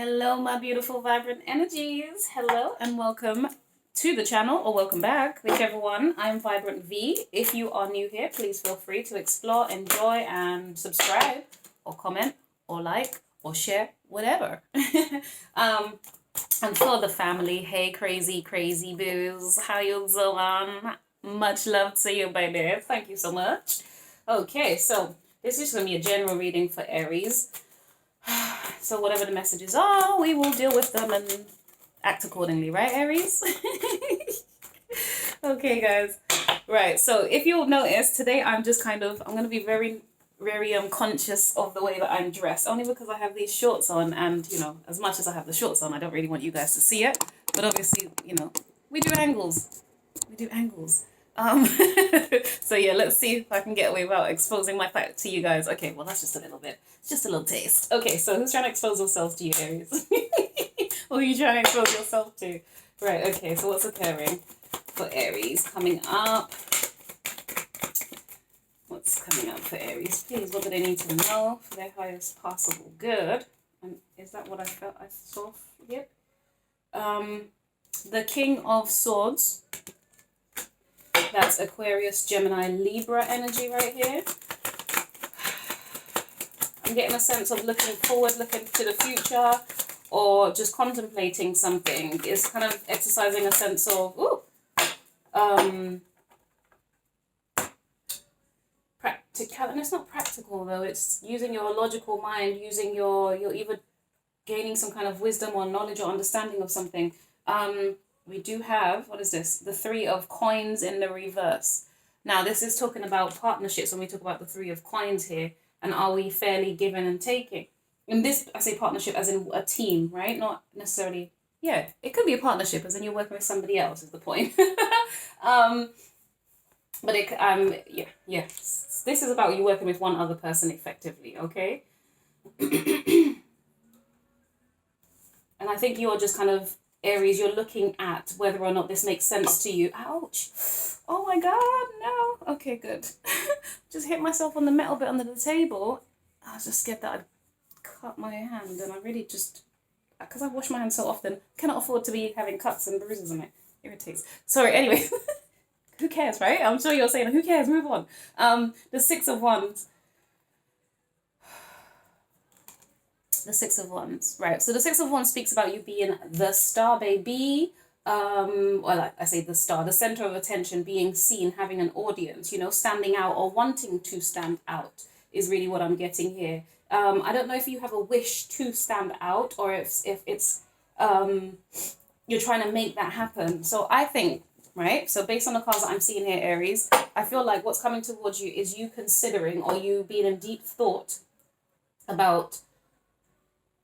Hello, my beautiful vibrant energies. Hello and welcome to the channel, or welcome back, whichever one. I'm Vibrant V. If you are new here, please feel free to explore, enjoy, and subscribe, or comment, or like, or share, whatever. And for the family, hey, crazy boos, how you doing? Much love to you, baby. Thank you so much. Okay, so this is going to be a general reading for Aries. So whatever the messages are, we will deal with them and act accordingly, right, Aries? Okay, guys. Right, so if you'll notice, today I'm going to be very conscious of the way that I'm dressed, only because I have these shorts on, and, you know, as much as I have the shorts on, I don't really want you guys to see it, but obviously, you know, we do angles. So yeah, let's see if I can get away without exposing my fat to you guys. Okay, well, that's just a little bit. It's just a little taste. Okay, so who's trying to expose themselves to you, Aries? Or are you trying to expose yourself to? Right, okay, so what's occurring for Aries coming up? What's coming up for Aries? Please, what do they need to know for their highest possible good? And is that what I felt I saw? Yep. The King of Swords. That's Aquarius, Gemini, Libra energy right here. I'm getting a sense of looking forward, looking to the future, or just contemplating something. It's kind of exercising a sense of, practical. And it's not practical, though. It's using your logical mind, using you're either gaining some kind of wisdom or knowledge or understanding of something. We do have, what is this? The Three of Coins in the reverse. Now, this is talking about partnerships when we talk about the Three of Coins here. And are we fairly giving and taking? In this, I say partnership as in a team, right? Not necessarily, yeah, it could be a partnership as in you're working with somebody else is the point. But it, yeah. This is about you working with one other person effectively, okay? And I think you're just kind of, Aries, you're looking at whether or not this makes sense to you. Ouch. Oh my God, no. Okay, good. Just hit myself on the metal bit under the table. I was just scared that I'd cut my hand, and I really just, because I wash my hands so often, cannot afford to be having cuts and bruises on it. Irritates. Sorry, anyway. Who cares, right? I'm sure you're saying, who cares? Move on. The Six of Wands. The Six of Wands, right? So the Six of Wands speaks about you being the star, baby. Well, I say the star, the center of attention, being seen, having an audience, you know, standing out or wanting to stand out is really what I'm getting here. I don't know if you have a wish to stand out or if it's you're trying to make that happen. So I think, right? So based on the cards that I'm seeing here, Aries, I feel like what's coming towards you is you considering or you being in deep thought about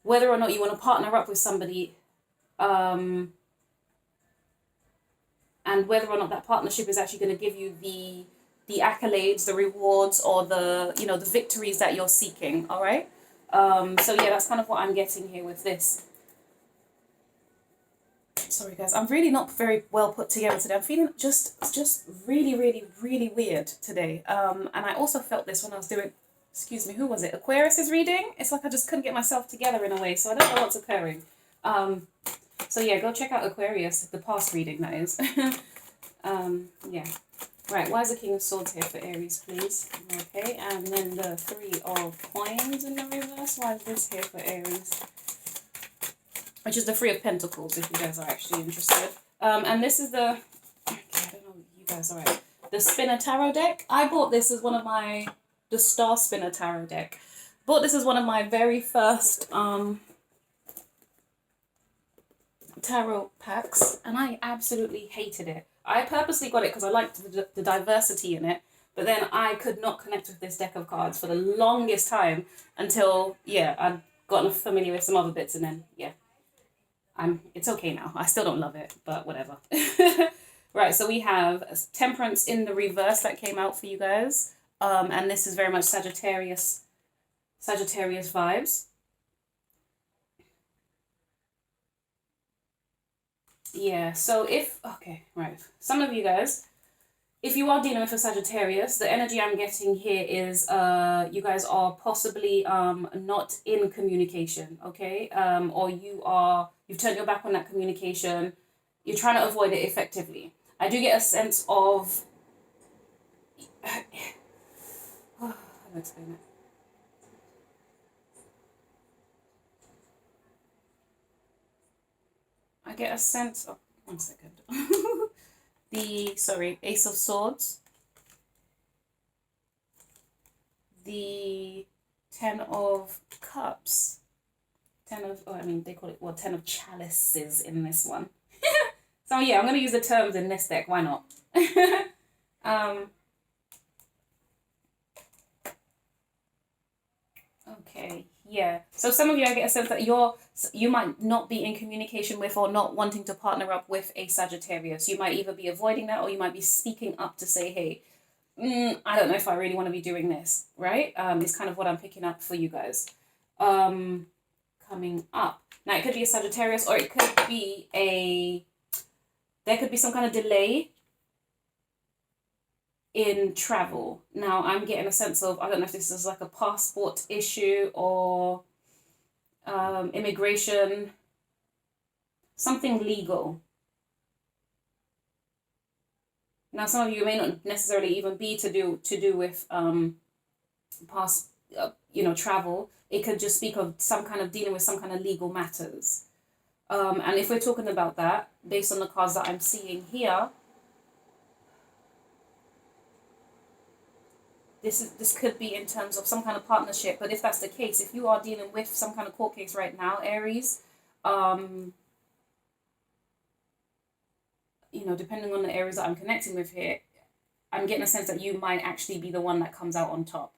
whether or not you want to partner up with somebody, and whether or not that partnership is actually going to give you the accolades, the rewards, or the, you know, the victories that you're seeking. All right. So yeah, that's kind of what I'm getting here with this. Sorry guys, I'm really not very well put together today. I'm feeling just really weird today. And I also felt this when I was doing, excuse me, who was it? Aquarius' reading? It's like I just couldn't get myself together in a way, so I don't know what's occurring. So yeah, go check out Aquarius, the past reading, that is. Yeah. Right, why is the King of Swords here for Aries, please? Okay, and then the Three of Coins in the reverse. Why is this here for Aries? Which is the Three of Pentacles, if you guys are actually interested. And this is the, okay, I don't know if you guys are right. The Spinner Tarot deck. I bought this as one of my, the Star Spinner Tarot deck. Bought this as one of my very first tarot packs, and I absolutely hated it. I purposely got it because I liked the diversity in it, but then I could not connect with this deck of cards for the longest time until, yeah, I'd gotten familiar with some other bits, and then, yeah, it's okay now. I still don't love it, but whatever. Right, so we have Temperance in the reverse that came out for you guys. And this is very much Sagittarius vibes. Yeah, so if, okay, right. Some of you guys, if you are dealing with a Sagittarius, the energy I'm getting here is you guys are possibly not in communication, okay? Or you've turned your back on that communication. You're trying to avoid it effectively. I do get a sense of how do I explain it? I get a sense of 1 second. The Ace of Swords, the Ten of Cups, they call it, 10 of Chalices in this one. So yeah, I'm going to use the terms in this deck, why not? Okay, yeah. So some of you, I get a sense that you might not be in communication with or not wanting to partner up with a Sagittarius. You might either be avoiding that or you might be speaking up to say, hey, I don't know if I really want to be doing this, right? It's kind of what I'm picking up for you guys. Coming up. Now, it could be a Sagittarius or it could be there could be some kind of delay in travel. Now, I'm getting a sense of, I don't know if this is like a passport issue or immigration, something legal. Now, some of you may not necessarily even be to do with travel. It could just speak of some kind of dealing with some kind of legal matters. And if we're talking about that, based on the cards that I'm seeing here, this could be in terms of some kind of partnership. But if that's the case, if you are dealing with some kind of court case right now, Aries, depending on the areas that I'm connecting with here, I'm getting a sense that you might actually be the one that comes out on top.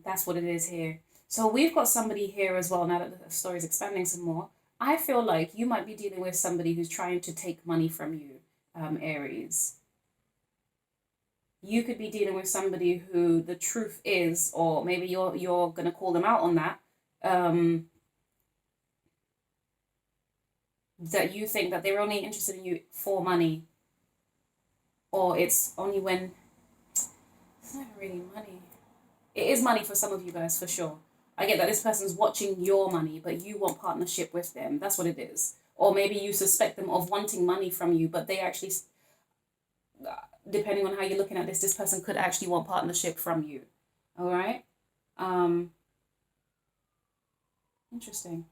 That's what it is here. So we've got somebody here as well, now that the story is expanding some more. I feel like you might be dealing with somebody who's trying to take money from you, Aries. You could be dealing with somebody who the truth is, or maybe you're going to call them out on that, that you think that they're only interested in you for money, or it's only when it's not really money. It is money for some of you guys, for sure. I get that this person's watching your money, but you want partnership with them. That's what it is. Or maybe you suspect them of wanting money from you, but they actually, depending on how you're looking at this person could actually want partnership from you. All right? Interesting.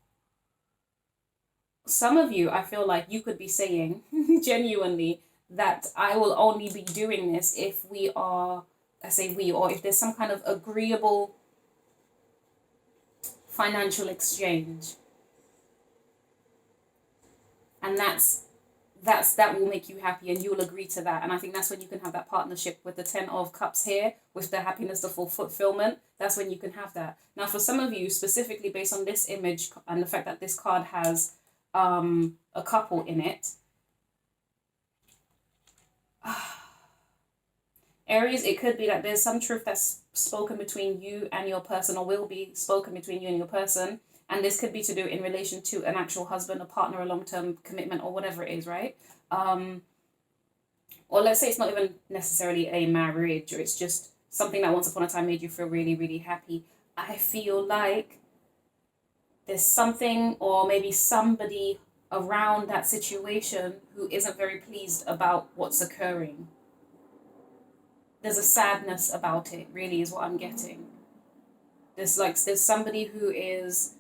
Some of you, I feel like you could be saying genuinely that I will only be doing this if we are, I say we, or if there's some kind of agreeable financial exchange. And that will make you happy and you'll agree to that. And I think that's when you can have that partnership with the 10 of Cups here, with the happiness, the full fulfillment. That's when you can have that. Now, for some of you, specifically based on this image and the fact that this card has a couple in it, Aries, it could be that there's some truth that's spoken between you and your person, or will be spoken between you and your person. And this could be to do in relation to an actual husband, a partner, a long-term commitment, or whatever it is, right? Or let's say it's not even necessarily a marriage, or it's just something that once upon a time made you feel really, really happy. I feel like there's something, or maybe somebody around that situation who isn't very pleased about what's occurring. There's a sadness about it, really, is what I'm getting. There's somebody who is,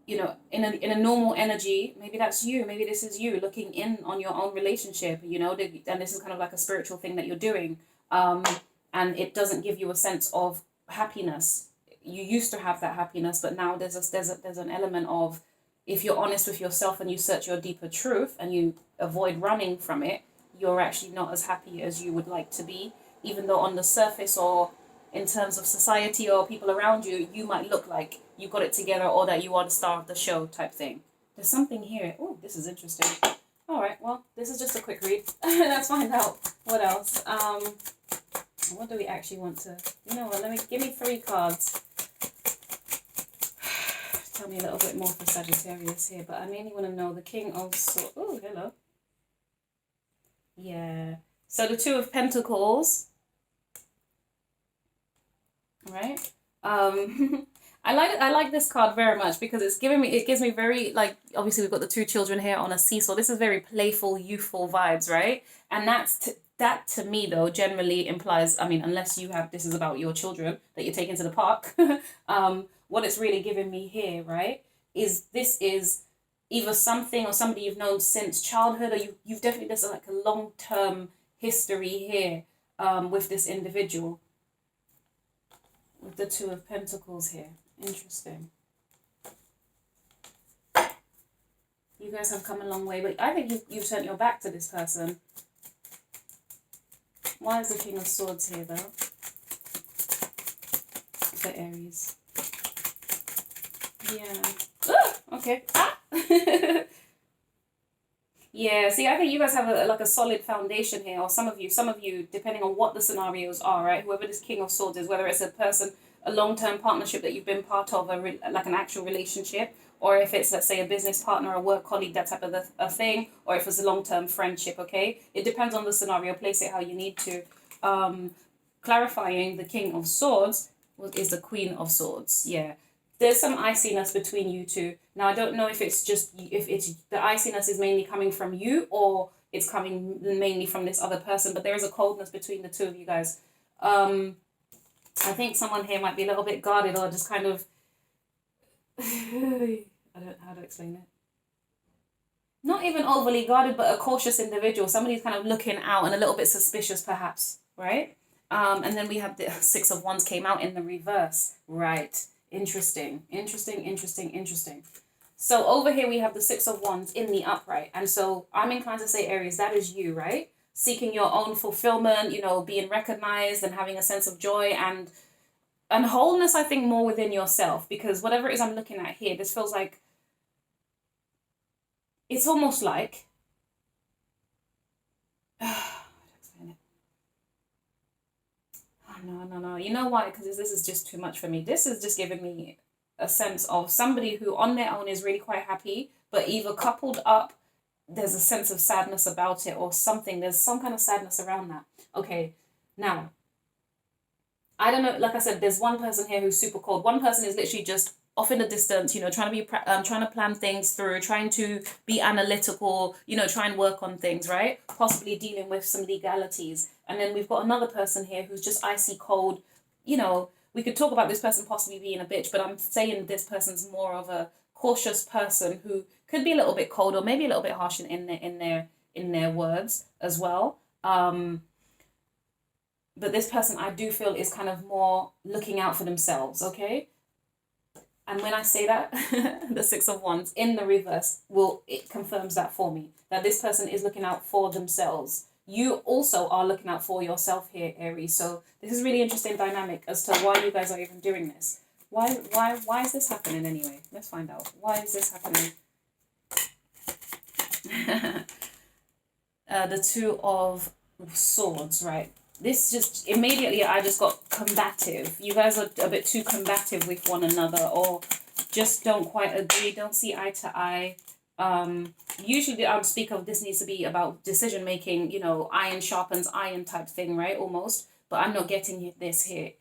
in a normal energy. Maybe that's you, maybe this is you looking in on your own relationship, and this is kind of like a spiritual thing that you're doing, and it doesn't give you a sense of happiness. You used to have that happiness, but now there's an element of, if you're honest with yourself and you search your deeper truth and you avoid running from it, you're actually not as happy as you would like to be, even though on the surface or in terms of society or people around you, you might look like you got it together or that you are the star of the show type thing. There's something here. Oh, this is interesting. All right, well, this is just a quick read. Let's find out what else. What do we actually want to... give me 3 cards. Tell me a little bit more for Sagittarius here, but I mainly want to know the King of Swords. Oh, hello. Yeah. So the Two of Pentacles, right? I like this card very much because it gives me very, like, obviously we've got the two children here on a seesaw. This is very playful, youthful vibes, right? And that to me though generally implies, I mean, unless this is about your children that you're taking to the park, what it's really giving me here, right, is this is either something or somebody you've known since childhood, or you've definitely, there's like a long-term history here with this individual, with the Two of Pentacles here. Interesting. You guys have come a long way, but I think you've turned your back to this person. Why is the King of Swords here, though? For Aries. Yeah. Okay. Yeah, see, I think you guys have a solid foundation here, or some of you, depending on what the scenarios are, right? Whoever this King of Swords is, whether it's a person, a long-term partnership that you've been part of, like an actual relationship, or if it's, let's say, a business partner, a work colleague, that type of a thing, or if it's a long-term friendship, okay? It depends on the scenario. Place it how you need to. Clarifying, the King of Swords is the Queen of Swords. Yeah. There's some iciness between you two. Now, I don't know if it's the iciness is mainly coming from you or it's coming mainly from this other person, but there is a coldness between the two of you guys. I think someone here might be a little bit guarded or just kind of, I don't know how to explain it. Not even overly guarded, but a cautious individual. Somebody's kind of looking out and a little bit suspicious, perhaps, right? And then we have the Six of Wands came out in the reverse, right? Interesting. So over here we have the Six of Wands in the upright. And so I'm inclined to say, Aries, that is you, right? Seeking your own fulfillment, being recognized and having a sense of joy and wholeness, I think, more within yourself. Because whatever it is I'm looking at here, this feels like, it's almost like, No. You know why? Because this is just too much for me. This is just giving me a sense of somebody who on their own is really quite happy, but either coupled up, there's a sense of sadness about it or something. There's some kind of sadness around that. Okay, now, I don't know. Like I said, there's one person here who's super cold. One person is literally just off in the distance, trying to plan things through, trying to be analytical, try and work on things, right? Possibly dealing with some legalities. And then we've got another person here who's just icy cold. We could talk about this person possibly being a bitch, but I'm saying this person's more of a cautious person who could be a little bit cold or maybe a little bit harsh in their words as well. But this person I do feel is kind of more looking out for themselves, okay? And when I say that, the Six of Wands in the reverse, it confirms that for me, that this person is looking out for themselves. You also are looking out for yourself here, Aries. So this is really interesting dynamic as to why you guys are even doing this. Why is this happening anyway? Let's find out. Why is this happening? The Two of Swords, right? This just, immediately I just got combative. You guys are a bit too combative with one another or just don't quite agree, don't see eye to eye. Usually I would speak of this needs to be about decision making, iron sharpens iron type thing, right? Almost. But I'm not getting this here.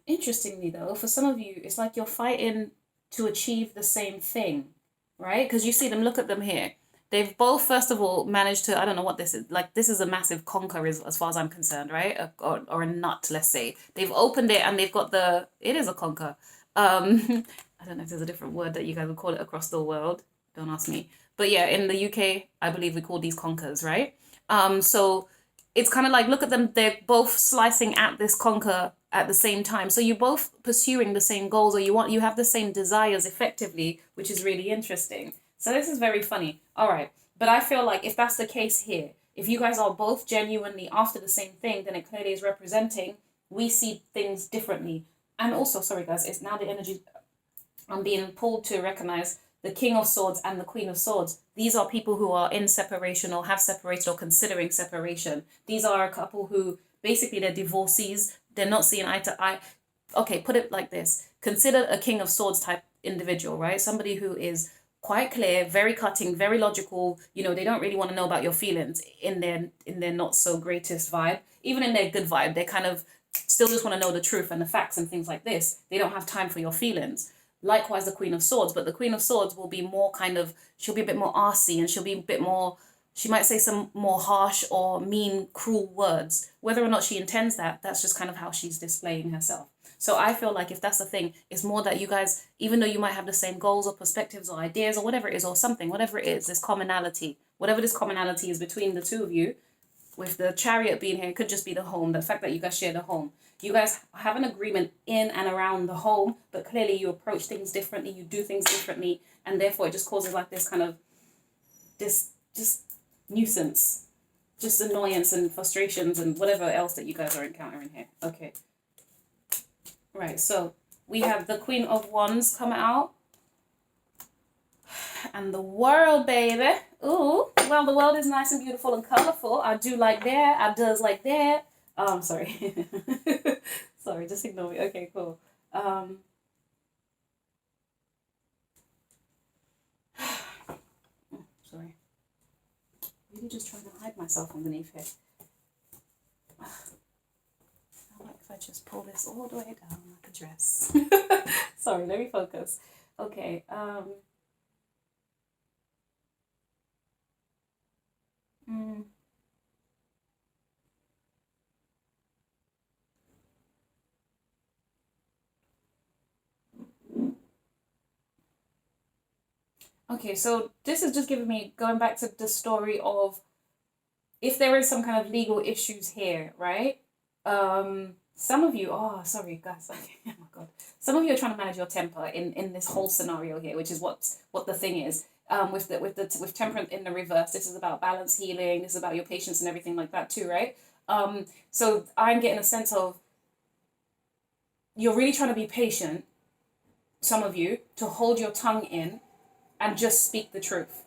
Interestingly though, for some of you, it's like you're fighting to achieve the same thing, right? Because you see them, look at them here. They've both, first of all, managed to, I don't know what this is, like this is a massive conker as far as I'm concerned, right? Or a nut, let's say. They've opened it and they've got it is a conker. I don't know if there's a different word that you guys would call it across the world. Don't ask me. But yeah, in the UK, I believe we call these conkers, right? So it's kind of like, look at them, they're both slicing at this conker at the same time. So you're both pursuing the same goals, or you have the same desires effectively, which is really interesting. So this is very funny. All right. But I feel like if that's the case here, if you guys are both genuinely after the same thing, then it clearly is representing we see things differently. And also, sorry guys, it's now the energy I'm being pulled to recognize the King of Swords and the Queen of Swords. These are people who are in separation or have separated or considering separation. These are a couple who basically they're divorcees. They're not seeing eye to eye. Okay, put it like this. Consider a King of Swords type individual, right? Somebody who is quite clear, very cutting, very logical. You know, they don't really want to know about your feelings in their not so greatest vibe. Even in their good vibe, they kind of still just want to know the truth and the facts and things like this. They don't have time for your feelings. Likewise, the Queen of Swords, but the Queen of Swords will be more kind of, she'll be a bit more arsey, and she'll be a bit more, she might say some more harsh or mean, cruel words. Whether or not she intends that, that's just kind of how she's displaying herself. So I feel like if that's the thing, it's more that you guys, even though you might have the same goals or perspectives or ideas or whatever it is, or something, whatever it is, this commonality, whatever this commonality is between the two of you, with the Chariot being here, it could just be the home, the fact that you guys share the home. You guys have an agreement in and around the home, but clearly you approach things differently, you do things differently, and therefore it just causes like this kind of, this just nuisance, just annoyance and frustrations and whatever else that you guys are encountering here. Okay. Right, so we have the Queen of Wands come out. And the world, baby. Ooh, well, the world is nice and beautiful and colorful. I do like that. I does like that. Sorry. Sorry, just ignore me. Okay, cool. Sorry. Really just trying to hide myself underneath here. How about if I just pull this all the way down like a dress? Sorry, let me focus. Okay, Okay, so this is just giving me, going back to the story of if there is some kind of legal issues here, right? Some of you, oh, sorry, guys. Okay, oh my God. Some of you are trying to manage your temper in this whole scenario here, which is what the thing is. With temperance in the reverse, this is about balance, healing. This is about your patience and everything like that too, right? So I'm getting a sense of you're really trying to be patient, some of you, to hold your tongue in and just speak the truth.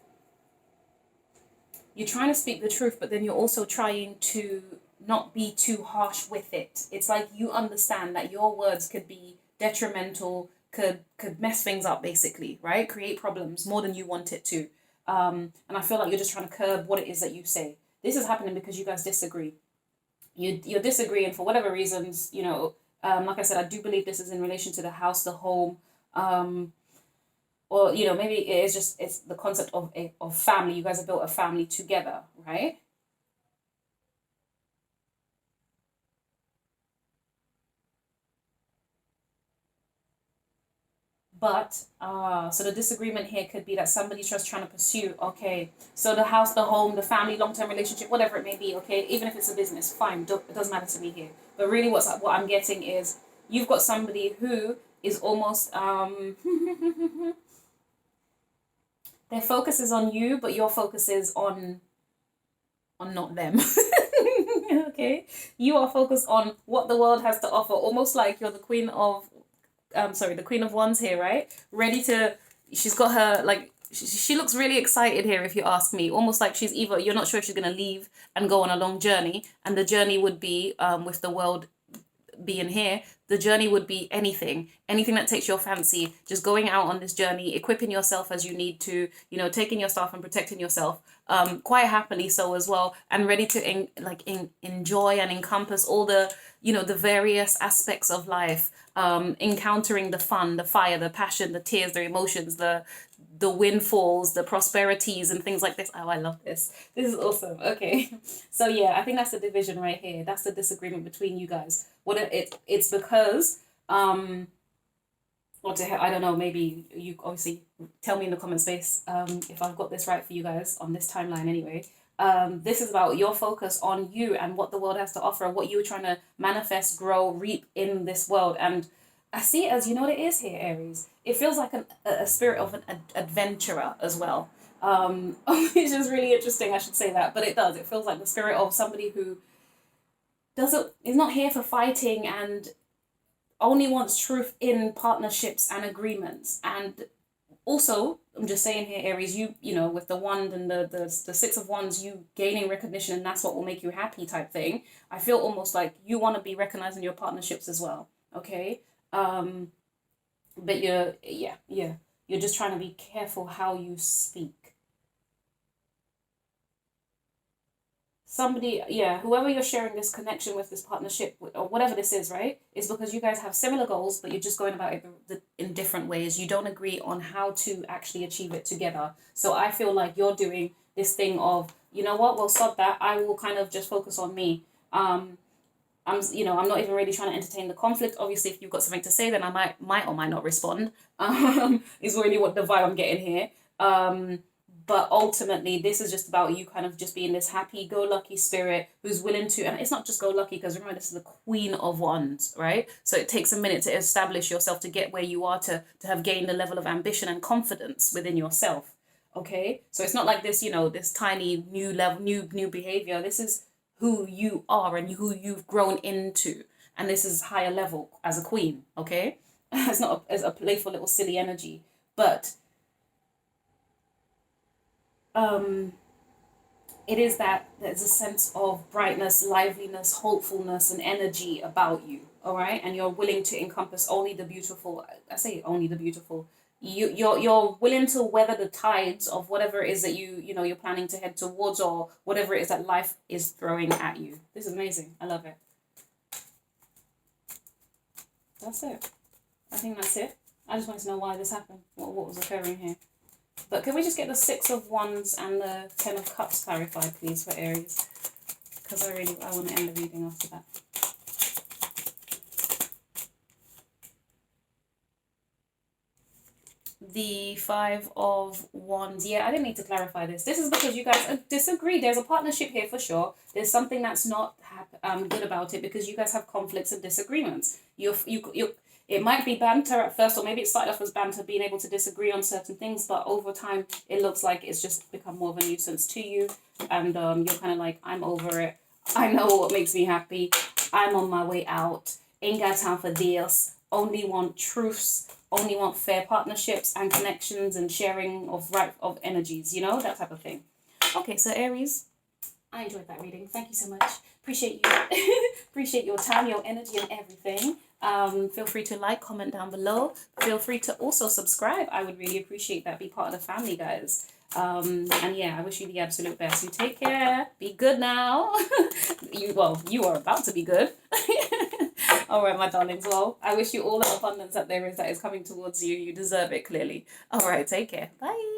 You're trying to speak the truth, but then you're also trying to not be too harsh with it. It's like you understand that your words could be detrimental, could mess things up basically, right? Create problems more than you want it to. And I feel like you're just trying to curb what it is that you say. This is happening because you guys disagree. You're disagreeing for whatever reasons, you know. Like I said, I do believe this is in relation to the house, the home, or, you know, maybe it's the concept of family. You guys have built a family together, right? But, so the disagreement here could be that somebody's just trying to pursue, okay, so the house, the home, the family, long-term relationship, whatever it may be, okay, even if it's a business, fine, it doesn't matter to me here. But really what I'm getting is you've got somebody who is almost, their focus is on you, but your focus is on not them. Okay? You are focused on what the world has to offer, almost like you're the Queen of the Queen of Wands here, right? Ready to, she's got her, like, she looks really excited here, if you ask me. Almost like she's either, you're not sure if she's going to leave and go on a long journey, and the journey would be, with the world being here, the journey would be anything that takes your fancy, just going out on this journey, equipping yourself as you need to, you know, taking your stuff and protecting yourself, quite happily so as well, and ready to enjoy and encompass all the, you know, the various aspects of life, encountering the fun, the fire, the passion, the tears, the emotions, the windfalls, the prosperities and things like this. Oh, I love this. This is awesome. Okay. So yeah, I think that's the division right here. That's the disagreement between you guys. It's because, I don't know, maybe you obviously tell me in the comment space if I've got this right for you guys on this timeline anyway. This is about your focus on you and what the world has to offer, what you're trying to manifest, grow, reap in this world. And I see it as, you know what it is here, Aries? It feels like a spirit of an adventurer as well, which is really interesting, I should say that, but it does. It feels like the spirit of somebody who is not here for fighting and only wants truth in partnerships and agreements. And also, I'm just saying here, Aries, you know, with the wand and the Six of Wands, you gaining recognition and that's what will make you happy type thing. I feel almost like you want to be recognized in your partnerships as well, okay? But yeah. You're just trying to be careful how you speak. Somebody, yeah, whoever you're sharing this connection with, this partnership with, or whatever this is, right, is because you guys have similar goals, but you're just going about it in different ways. You don't agree on how to actually achieve it together. So I feel like you're doing this thing of, you know what, well, sod that. I will kind of just focus on me. I'm not even really trying to entertain the conflict. Obviously, if you've got something to say, then I might or might not respond. Is really what the vibe I'm getting here. But ultimately, this is just about you kind of just being this happy-go-lucky spirit who's willing to, and it's not just go-lucky, because remember, this is the Queen of Wands, right? So it takes a minute to establish yourself, to get where you are, to have gained a level of ambition and confidence within yourself, okay? So it's not like this, this tiny new level, new behavior. This is who you are and who you've grown into. And this is higher level as a queen, okay? It's not as a playful little silly energy, but it is that there's a sense of brightness, liveliness, hopefulness, and energy about you, all right? And you're willing to encompass only the beautiful. I say only the beautiful. You're willing to weather the tides of whatever it is that you're planning to head towards, or whatever it is that life is throwing at you. This is amazing. I love it. That's it. I think that's it. I just wanted to know why this happened. What was occurring here. But can we just get the Six of Wands and the Ten of Cups clarified, please, for Aries? Because I want to end the reading after that. The Five of Wands. Yeah, I didn't need to clarify this. This is because you guys disagree. There's a partnership here for sure. There's something that's not good about it, because you guys have conflicts and disagreements. It might be banter at first, or maybe it started off as banter, being able to disagree on certain things, but over time, it looks like it's just become more of a nuisance to you, and you're kind of like, I'm over it. I know what makes me happy. I'm on my way out. Ain't got time for this. Only want truths. Only want fair partnerships and connections and sharing of energies, that type of thing. Okay, so Aries, I enjoyed that reading. Thank you so much. Appreciate you. Appreciate your time, your energy, and everything. Feel free to like, comment down below. Feel free to also subscribe. I would really appreciate that. Be part of the family, guys. And yeah, I wish you the absolute best. You take care. Be good now. You are about to be good. All right, my darlings. Well, I wish you all the abundance that is coming towards you. You deserve it, clearly. All right, take care. Bye.